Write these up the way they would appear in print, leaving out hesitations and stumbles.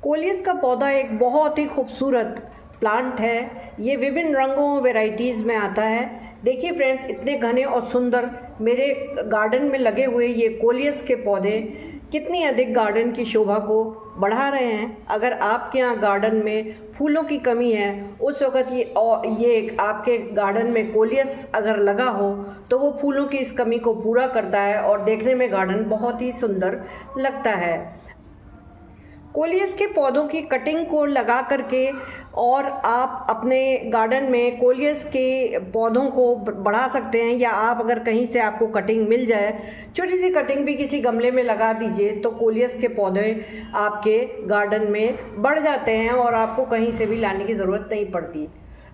Coleus का पौधा एक बहुत ही खूबसूरत प्लांट है। ये विभिन्न रंगों वैरायटीज़ में आता है। देखिए फ्रेंड्स, इतने घने और सुंदर मेरे गार्डन में लगे हुए ये कोलियस के पौधे कितनी अधिक गार्डन की शोभा को बढ़ा रहे हैं। अगर आपके यहाँ गार्डन में फूलों की कमी है, उस वक़्त ये आपके गार्डन में कोलियस अगर लगा हो तो वो फूलों की इस कमी को पूरा करता है और देखने में गार्डन बहुत ही सुंदर लगता है। कोलियस के पौधों की कटिंग को लगा करके और आप अपने गार्डन में कोलियस के पौधों को बढ़ा सकते हैं, या आप अगर कहीं से आपको कटिंग मिल जाए, छोटी सी कटिंग भी किसी गमले में लगा दीजिए तो कोलियस के पौधे आपके गार्डन में बढ़ जाते हैं और आपको कहीं से भी लाने की ज़रूरत नहीं पड़ती।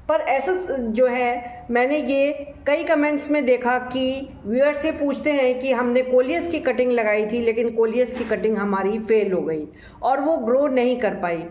पर ऐसा जो है, मैंने ये कई कमेंट्स में देखा कि व्यूअर से पूछते हैं कि हमने कोलियस की कटिंग लगाई थी लेकिन कोलियस की कटिंग हमारी फेल हो गई और वो ग्रो नहीं कर पाई।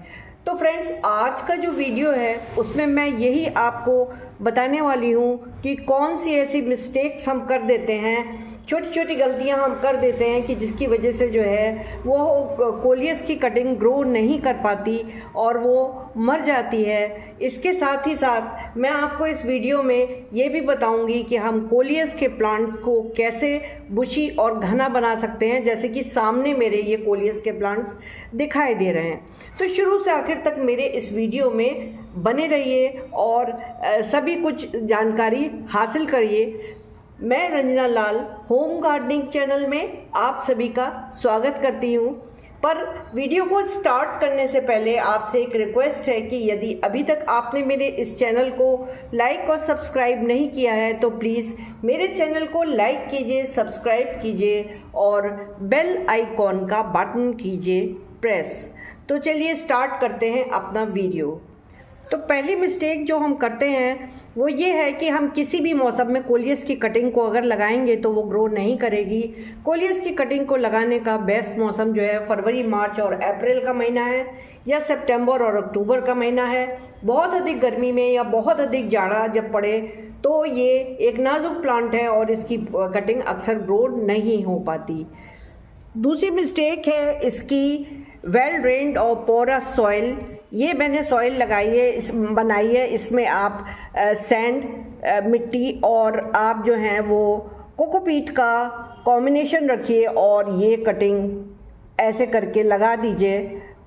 तो फ्रेंड्स, आज का जो वीडियो है उसमें मैं यही आपको बताने वाली हूँ कि कौन सी ऐसी मिस्टेक्स हम कर देते हैं, छोटी छोटी गलतियां हम कर देते हैं कि जिसकी वजह से जो है वो कोलियस की कटिंग ग्रो नहीं कर पाती और वो मर जाती है। इसके साथ ही साथ मैं आपको इस वीडियो में ये भी बताऊंगी कि हम कोलियस के प्लांट्स को कैसे बुशी और घना बना सकते हैं, जैसे कि सामने मेरे ये कोलियस के प्लांट्स दिखाई दे रहे हैं। तो शुरू से आखिर तक मेरे इस वीडियो में बने रहिए और सभी कुछ जानकारी हासिल करिए। मैं रंजना लाल होम गार्डनिंग चैनल में आप सभी का स्वागत करती हूँ। पर वीडियो को स्टार्ट करने से पहले आपसे एक रिक्वेस्ट है कि यदि अभी तक आपने मेरे इस चैनल को लाइक और सब्सक्राइब नहीं किया है तो प्लीज़ मेरे चैनल को लाइक कीजिए, सब्सक्राइब कीजिए और बेल आइकॉन का बटन कीजिए प्रेस। तो चलिए स्टार्ट करते हैं अपना वीडियो। तो पहली मिस्टेक जो हम करते हैं वो ये है कि हम किसी भी मौसम में कोलियस की कटिंग को अगर लगाएंगे तो वो ग्रो नहीं करेगी। कोलियस की कटिंग को लगाने का बेस्ट मौसम जो है फरवरी, मार्च और अप्रैल का महीना है, या सितंबर और अक्टूबर का महीना है। बहुत अधिक गर्मी में या बहुत अधिक जाड़ा जब पड़े तो ये एक नाजुक प्लांट है और इसकी कटिंग अक्सर ग्रो नहीं हो पाती। दूसरी मिस्टेक है इसकी वेल ड्रेन्ड और पोरस सॉइल। ये मैंने सॉइल बनाई है, इसमें आप सैंड, मिट्टी और आप जो हैं वो कोकोपीट का कॉम्बिनेशन रखिए और ये कटिंग ऐसे करके लगा दीजिए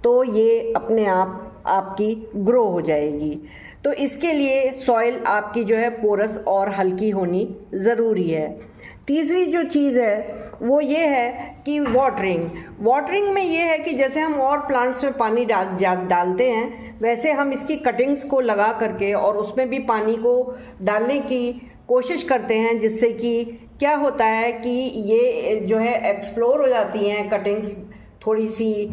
तो ये अपने आप आपकी ग्रो हो जाएगी। तो इसके लिए सॉइल आपकी जो है पोरस और हल्की होनी ज़रूरी है। तीसरी जो चीज़ है वो ये है कि वाटरिंग में ये है कि जैसे हम और प्लांट्स में पानी डालते हैं वैसे हम इसकी कटिंग्स को लगा करके और उसमें भी पानी को डालने की कोशिश करते हैं, जिससे कि क्या होता है कि ये जो है एक्सप्लोर हो जाती हैं, कटिंग्स थोड़ी सी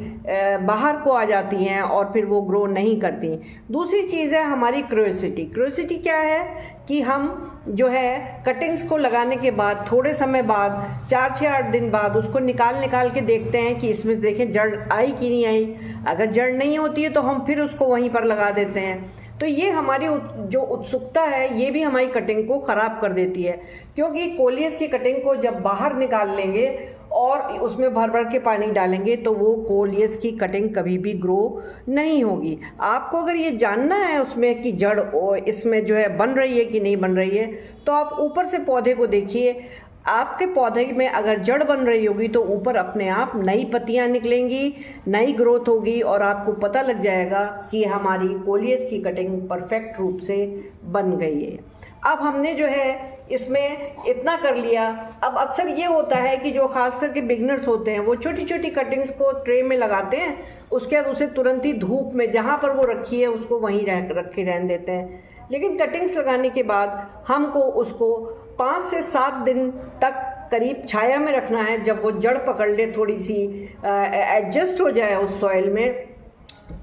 बाहर को आ जाती हैं और फिर वो ग्रो नहीं करती। दूसरी चीज़ है हमारी क्यूरोसिटी क्या है कि हम जो है कटिंग्स को लगाने के बाद थोड़े समय बाद 4 से 8 दिन बाद उसको निकाल के देखते हैं कि इसमें देखें जड़ आई कि नहीं आई। अगर जड़ नहीं होती है तो हम फिर उसको वहीं पर लगा देते हैं। तो ये हमारी जो उत्सुकता है ये भी हमारी कटिंग को ख़राब कर देती है, क्योंकि कोलियस की कटिंग को जब बाहर निकाल लेंगे और उसमें भर के पानी डालेंगे तो वो कोलियस की कटिंग कभी भी ग्रो नहीं होगी। आपको अगर ये जानना है उसमें कि जड़ इसमें जो है बन रही है कि नहीं बन रही है, तो आप ऊपर से पौधे को देखिए। आपके पौधे में अगर जड़ बन रही होगी तो ऊपर अपने आप नई पत्तियां निकलेंगी, नई ग्रोथ होगी और आपको पता लग जाएगा कि हमारी कोलियस की कटिंग परफेक्ट रूप से बन गई है। अब हमने जो है इसमें इतना कर लिया। अब अक्सर ये होता है कि जो खास करके बिगनर्स होते हैं वो छोटी छोटी कटिंग्स को ट्रे में लगाते हैं, उसके बाद उसे तुरंत ही धूप में जहाँ पर वो रखी है उसको वहीं रखे रहने देते हैं। लेकिन कटिंग्स लगाने के बाद हमको उसको 5 से 7 दिन तक करीब छाया में रखना है। जब वो जड़ पकड़ ले, थोड़ी सी एडजस्ट हो जाए उस सॉइल में,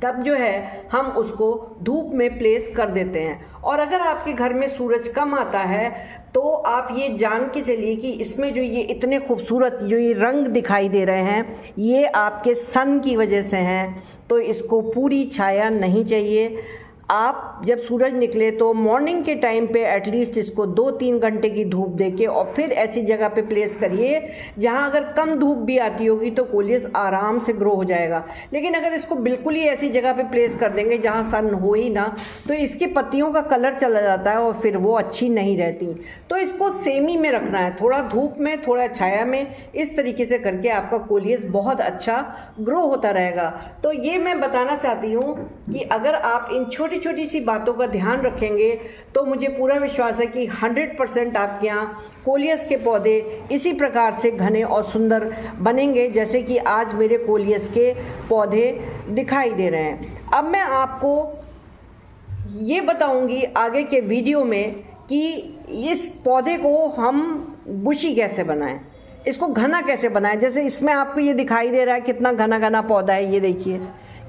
तब जो है हम उसको धूप में प्लेस कर देते हैं। और अगर आपके घर में सूरज कम आता है तो आप ये जान के चलिए कि इसमें जो ये इतने खूबसूरत जो ये रंग दिखाई दे रहे हैं ये आपके सन की वजह से हैं, तो इसको पूरी छाया नहीं चाहिए। आप जब सूरज निकले तो मॉर्निंग के टाइम पे एटलीस्ट इसको 2-3 घंटे की धूप देके और फिर ऐसी जगह पे प्लेस करिए जहां अगर कम धूप भी आती होगी तो कोलियस आराम से ग्रो हो जाएगा। लेकिन अगर इसको बिल्कुल ही ऐसी जगह पे प्लेस कर देंगे जहां सन हो ही ना, तो इसकी पत्तियों का कलर चला जाता है और फिर वो अच्छी नहीं रहती। तो इसको सेमी में रखना है, थोड़ा धूप में थोड़ा छाया में, इस तरीके से करके आपका कोलियस बहुत अच्छा ग्रो होता रहेगा। तो ये मैं बताना चाहती हूँ कि अगर आप इन छोटी छोटी सी बातों का ध्यान रखेंगे तो मुझे पूरा विश्वास है कि 100% आपके यहाँ कोलियस के पौधे इसी प्रकार से घने और सुंदर बनेंगे जैसे कि आज मेरे कोलियस के पौधे दिखाई दे रहे हैं। अब मैं आपको ये बताऊंगी आगे के वीडियो में कि इस पौधे को हम बुशी कैसे बनाएं, इसको घना कैसे बनाएं। जैसे इसमें आपको ये दिखाई दे रहा है कितना घना घना पौधा है, ये देखिए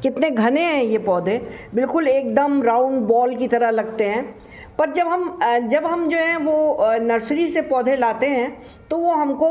कितने घने हैं ये पौधे, बिल्कुल एकदम राउंड बॉल की तरह लगते हैं। पर जब हम जो है वो नर्सरी से पौधे लाते हैं तो वो हमको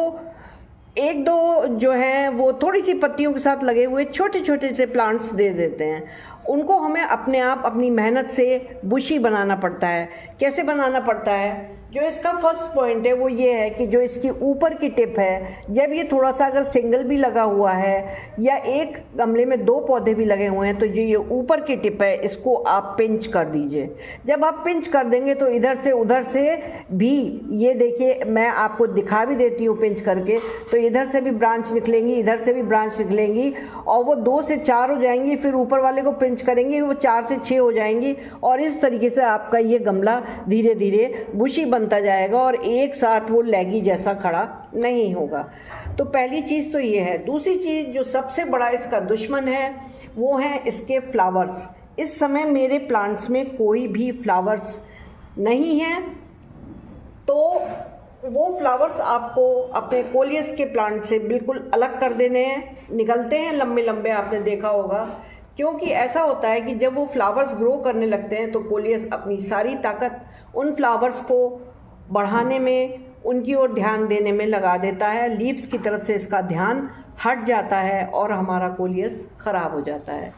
एक दो जो है वो थोड़ी सी पत्तियों के साथ लगे हुए छोटे छोटे से प्लांट्स दे देते हैं। उनको हमें अपने आप अपनी मेहनत से बुशी बनाना पड़ता है। कैसे बनाना पड़ता है? जो इसका फर्स्ट पॉइंट है वो ये है कि जो इसकी ऊपर की टिप है, जब ये थोड़ा सा अगर सिंगल भी लगा हुआ है या एक गमले में 2 पौधे भी लगे हुए हैं तो जो ये ऊपर की टिप है इसको आप पिंच कर दीजिए। जब आप पिंच कर देंगे तो इधर से उधर से भी, ये देखिए मैं आपको दिखा भी देती हूँ पिंच करके, तो इधर से भी ब्रांच निकलेंगी, इधर से भी ब्रांच निकलेंगी और वो 2 से 4 हो जाएंगी। फिर ऊपर वाले को पिंच करेंगे वो 4 से 6 हो जाएंगी और इस तरीके से आपका ये गमला धीरे धीरे बुशी बनता जाएगा और एक साथ वो लैगी जैसा खड़ा नहीं होगा। तो पहली चीज़ तो ये है। दूसरी चीज़ जो सबसे बड़ा इसका दुश्मन है वो है इसके फ्लावर्स। इस समय मेरे प्लांट्स में कोई भी फ्लावर्स नहीं है, तो वो फ्लावर्स आपको अपने कोलियस के प्लांट से बिल्कुल अलग कर देने हैं। निकलते हैं लंबे लंबे, आपने देखा होगा, क्योंकि ऐसा होता है कि जब वो फ्लावर्स ग्रो करने लगते हैं तो कोलियस अपनी सारी ताकत उन फ्लावर्स को बढ़ाने में, उनकी ओर ध्यान देने में लगा देता है। लीव्स की तरफ से इसका ध्यान हट जाता है और हमारा कोलियस ख़राब हो जाता है।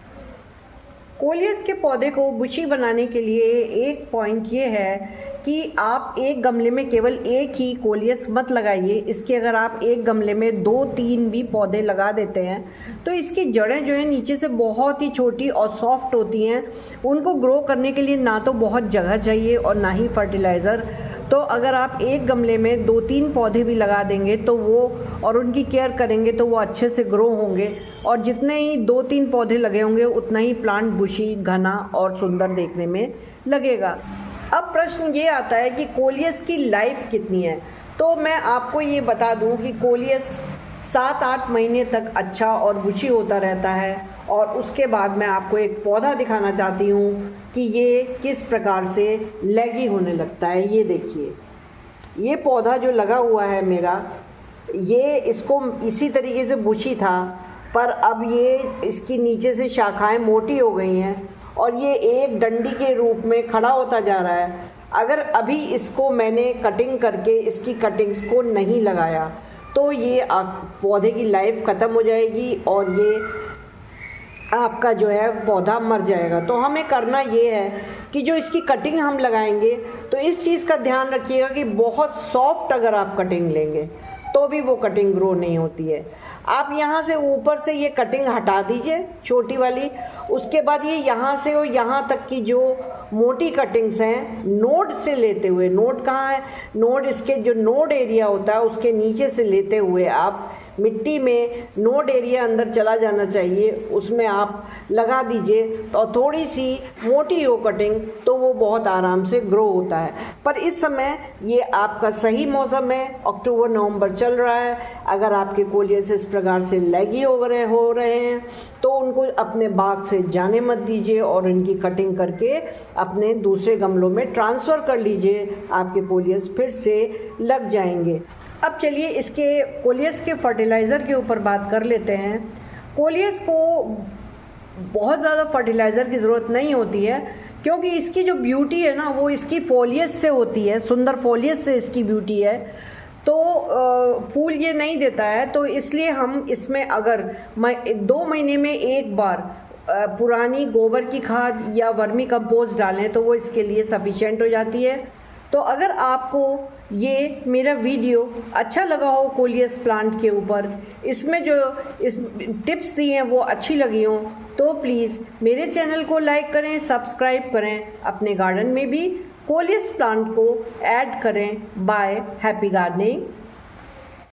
कोलियस के पौधे को बुशी बनाने के लिए एक पॉइंट ये है कि आप एक गमले में केवल एक ही कोलियस मत लगाइए। इसके अगर आप एक गमले में 2-3 भी पौधे लगा देते हैं तो इसकी जड़ें जो है नीचे से बहुत ही छोटी और सॉफ्ट होती हैं। उनको ग्रो करने के लिए ना तो बहुत जगह चाहिए और ना ही फर्टिलाइज़र। तो अगर आप एक गमले में 2-3 पौधे भी लगा देंगे तो वो, और उनकी केयर करेंगे तो वो अच्छे से ग्रो होंगे और जितने ही 2-3 पौधे लगे होंगे उतना ही प्लांट बुशी, घना और सुंदर देखने में लगेगा। अब प्रश्न ये आता है कि कोलियस की लाइफ कितनी है। तो मैं आपको ये बता दूं कि कोलियस 7-8 महीने तक अच्छा और बुशी होता रहता है और उसके बाद मैं आपको एक पौधा दिखाना चाहती हूँ कि ये किस प्रकार से लैगी होने लगता है। ये देखिए, ये पौधा जो लगा हुआ है मेरा, ये इसको इसी तरीके से बुशी था, पर अब ये इसकी नीचे से शाखाएं मोटी हो गई हैं और ये एक डंडी के रूप में खड़ा होता जा रहा है। अगर अभी इसको मैंने कटिंग करके इसकी कटिंग्स को नहीं लगाया तो ये पौधे की लाइफ ख़त्म हो जाएगी और ये आपका जो है पौधा मर जाएगा। तो हमें करना ये है कि जो इसकी कटिंग हम लगाएंगे तो इस चीज़ का ध्यान रखिएगा कि बहुत सॉफ्ट अगर आप कटिंग लेंगे तो भी वो कटिंग ग्रो नहीं होती है। आप यहाँ से ऊपर से ये कटिंग हटा दीजिए छोटी वाली, उसके बाद ये यहाँ से और यहाँ तक की जो मोटी कटिंग्स हैं नोड से लेते हुए, नोड कहाँ है, नोड इसके जो नोड एरिया होता है उसके नीचे से लेते हुए आप मिट्टी में, नोड एरिया अंदर चला जाना चाहिए, उसमें आप लगा दीजिए और थोड़ी सी मोटी हो कटिंग तो वो बहुत आराम से ग्रो होता है। पर इस समय ये आपका सही मौसम है, अक्टूबर-नवंबर चल रहा है। अगर आपके कोलियस इस प्रकार से लैगी हो रहे हैं तो उनको अपने बाग से जाने मत दीजिए और इनकी कटिंग करके अपने दूसरे गमलों में ट्रांसफ़र कर लीजिए, आपके कोलियस फिर से लग जाएंगे। अब चलिए इसके कोलियस के फर्टिलाइज़र के ऊपर बात कर लेते हैं। कोलियस को बहुत ज़्यादा फर्टिलाइज़र की ज़रूरत नहीं होती है क्योंकि इसकी जो ब्यूटी है ना वो इसकी फोलियस से होती है, सुंदर फोलियस से इसकी ब्यूटी है। तो फूल ये नहीं देता है, तो इसलिए हम इसमें अगर 2 महीने में एक बार पुरानी गोबर की खाद या वर्मी कंपोस्ट डालें तो वो इसके लिए सफिशिएंट हो जाती है। तो अगर आपको ये मेरा वीडियो अच्छा लगा हो कोलियस प्लांट के ऊपर, इसमें जो इस टिप्स दी हैं वो अच्छी लगी हों, तो प्लीज़ मेरे चैनल को लाइक करें, सब्सक्राइब करें, अपने गार्डन में भी कोलियस प्लांट को ऐड करें। Bye, happy gardening.